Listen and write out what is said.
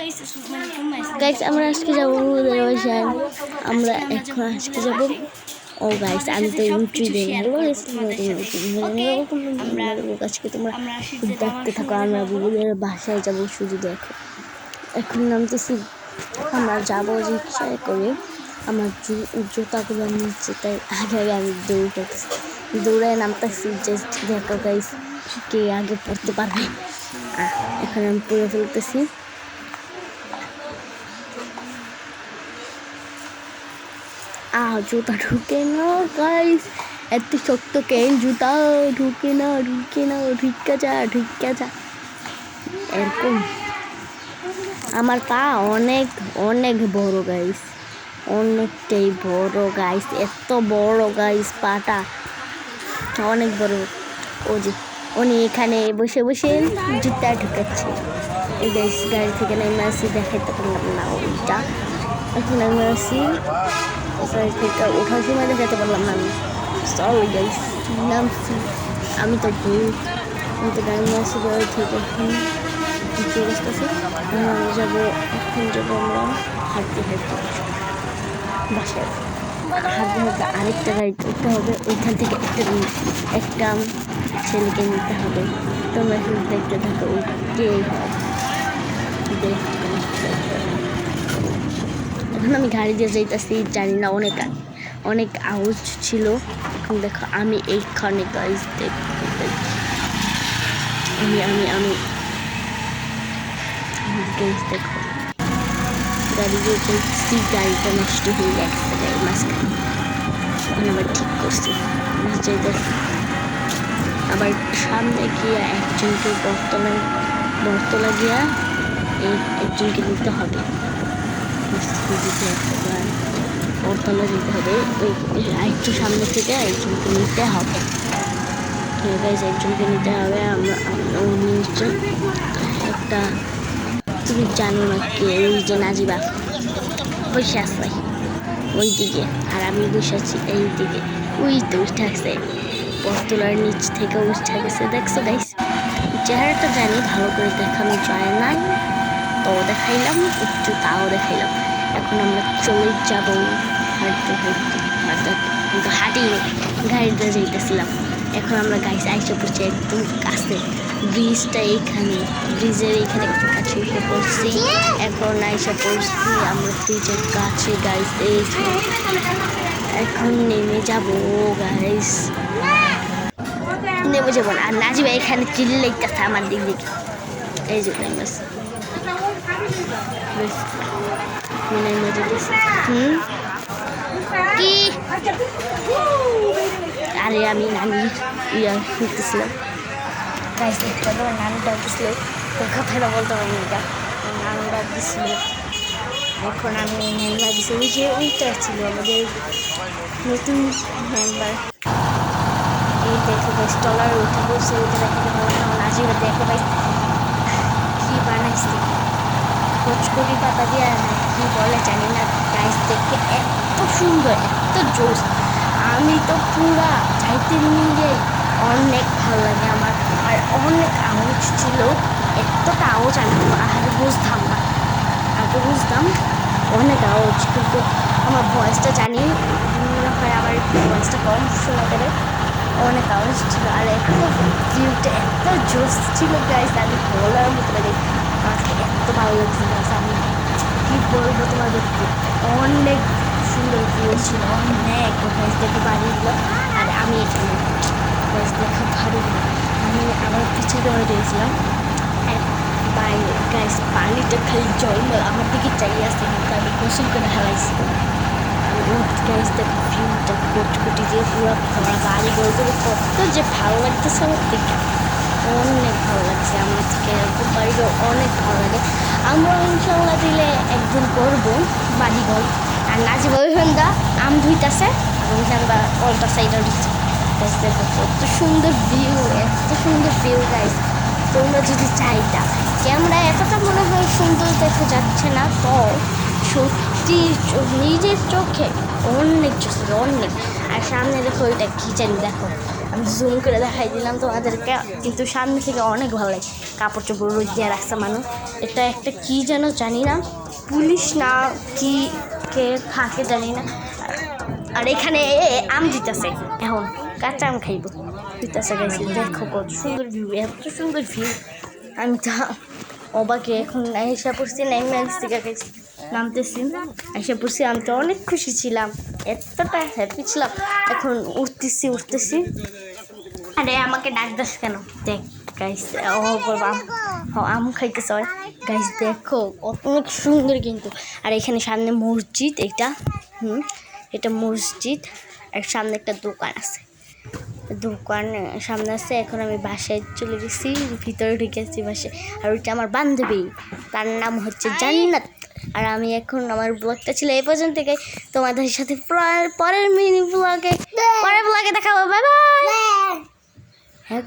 Guys আমরা আজকে যাবো বন্ধুদের বাসায়। আমরা এখন আজকে যাব। ও গাইস আমি তো এন্ট্রি দিই। হ্যালো গাইস আজকে তোমরা দেখতে থাকো। আমরা বন্ধুদের বাসায় যাবো, শুধু দেখো। এখন নামতেছি, আমরা যাবো রিক্সায় করে। আমার জুতাগুলো নিচ্ছে, তাই আগে আগে আমি দৌড়ে নামতেছি। জাস্ট দেখো গাইস কে আগে পড়তে পারবে। এখন আমি পড়ে ফেলতেছি। জুতা ঢুকে না গাইস, এত শক্ত কেন জুতা, ঢুকে না ঢুকা যা এরকম। আমার পা অনেক অনেক বড় গাইস, অনেকটাই বড় গাইস, এত বড় গাইস, পাটা অনেক বড়। ও যে উনি এখানে বসে বসে জুতা ঢুকাচ্ছে। এই গাইস গাড়ি থেকে নেমে আসি, দেখাইতে পারলাম না ওইটা। এখন আমি আসি থেকে ওঠার সময় দেখাতে পারলাম না আমি, সরি গাইস। নামছি আমি তো গাড়ি আসি গাড়ি থেকে। এখন চলে আসতেছি, আমরা যাবো। এখন যাবো আমরা হাঁটতে বাসায়। হাঁটতে আরেকটা গাড়ি উঠতে হবে, ওইখান থেকে একটা ছেলেকে নিতে হবে। তোমরা শুধু দেখতে থাকো, কে এখন আমি গাড়ি দিয়ে যাইতেছি, জানি না অনেক আওয়াজ ছিল। এখন দেখো আমি এইখানে গাইস দেখতে আমি গাইস দেখো গাড়ি দিয়ে যাইতেছি, গাড়িটা নষ্ট হয়ে গেছে গাড়ির মাঝখানে। এখন আবার ঠিক করছি, যাইতেছি। আবার সামনে গিয়ে একজনকে বরতলা গিয়া একজনকে নিতে হবে, বরতলা যেতে হবে। ওই আরেকটু সামনে থেকে একজনকে নিতে হবে। ঠিক আছে, একজনকে নিতে হবে। আমরা নিশ্চয় একটা, তুমি জানো না কে, ওই যে নাজিবা বসে আছে ওই দিকে, আর আমি বসে আছি এই দিকে। ওই তো উঠে আছে, বরতলার নিচ থেকে উঠে গেছে। দেখছো গাইস, চেহারাটা জানি ভালো করে দেখানো যায় না, তো দেখাইলাম একটু, তাও দেখাইলাম। এখন আমরা চলে যাবো হাঁটিয়ে গাড়িতে যাইতেছিলাম। এখন আমরা গাইস আইসা পড়ছি একদম কাছে, ব্রিজটা এইখানে, ব্রিজের এইখানে কাছে এসে পড়ছি। এখন আইসা পড়ছি আমরা ব্রিজের কাছে গাইস। এখন নেমে যাবো গাইস, নেমে যাবো না। আর নাজিবা এখানে চিল্লাইতেছে আমার দিক দিকে, এই যে কি আরে আমি নানি শুনতেছিলাম গাইস, দেখতে নানি ডাকতেছিল, কথাটা বলতে পারিনি, এটা নানু ডাক দিছিল। এখন আমি মেম্বার দিছি, ওই যে ওইটা ছিল আমাদের নতুন মেম্বার। এই দেখো গাইস, টলার উঠে বসে, ওইটা দেখাতে পারলাম না। নাজিরা দেখো গাইস কি বানাইছে, কচকরি পাতা দিয়ে কি বলে জানি না গাইস, দেখতে এত সুন্দর, এত জোস। আমি তো পুরা চাইতে নিয়ে অনেক ভালো লাগে আমার। আর অনেক আওয়াজ ছিল, এতটা আওয়াজ আমি আগে বুঝতাম না, আগে বুঝতাম অনেক আওয়াজ, কিন্তু আমার ভয়েসটা জানি মনে হয় আমার ভয়েসটা কম শোনা করে। অনেক আওয়াজ ছিল, আর এত ভিউটা এত জোস ছিল গাইস, আমি বলার মতো লাগে। আজকে এত ভালো লাগছে গাইস, আমি কি বলবো তোমাদেরকে, অনেক সুন্দর ভিউ ছিল, অনেক গাইস। দেখো বাড়িগুলো, আর আমি এখানে গাইস দেখা ভালো, আমি আমার পিছিয়ে দৌড়ে দিয়েছিলাম বাইরে গাইস। পানিটা খালি জলমল আমার দিকে চাই আসছে, কিন্তু আমি গোসল করে হারাইছি। গাইস দেখো ভিউটা, কোটি দিয়ে পুরো ভরা বাড়িগুলো, কত যে ভালো লাগতেছে আমার দিকে, অনেক ভালো লাগছে আমার থেকে। এরকম বাড়িঘর অনেক ভালো লাগে। আমরা ইনশাল্লাহ দিলে একদিন করবো বাড়িঘর। আর নাজিবা ওইখানটা আম ধুইতেছে, আর ওইখানটা অল্টা সাইডে দিচ্ছে। দেখো কত সুন্দর ভিউ গাইস। তোমরা যদি চাইতা, ক্যামেরা এতটা মনে হয় সুন্দর দেখা যাচ্ছে না, তো সত্যি নিজের চোখে অনেক চোখে অনেক। আর সামনে দেখো ওইটা কী জানি, দেখো আমি জুম করে দেখাই দিলাম তোমাদেরকে, কিন্তু সামনে থেকে অনেক ভালো লাগে। কাপড় চোপড় রোদ দিয়ে রাখছে মানুষ। এটা একটা কী যেন জানি না, পুলিশ না কি কে থাকে জানি না। আর এখানে আম দিতেছে, এখন কাঁচা আম খাইব দিতেছে গাইছে। দেখো কত সুন্দর ভিউ, এত সুন্দর ভিউ, আমি তো অবাকে। এখন এসে পড়ছি নাইমেন্স থেকে গেছি, নামতেছি এসে পড়ছি। আমি তো অনেক খুশি ছিলাম, এতটা হ্যাপি ছিলাম। এখন উঠতেছি। আরে আমাকে ডাক দাস কেন? দেখ গাইস, আম খাইতেছে গাইস, দেখো অনেক সুন্দর কিন্তু। আর এখানে সামনে মসজিদ, এটা মসজিদ। আর সামনে একটা দোকান আছে, দোকান সামনে আছে। এখন আমি বাসায় চলে গেছি, ভিতরে ঢুকেছি বাসায়। আর ওইটা আমার বান্ধবী, তার নাম হচ্ছে জান্নাত। আর আমি এখন, আমার ব্লগটা ছিল এই পর্যন্ত থেকে। তোমাদের সাথে পরের ব্লগে দেখাবো। Bye bye. হ্যাঁ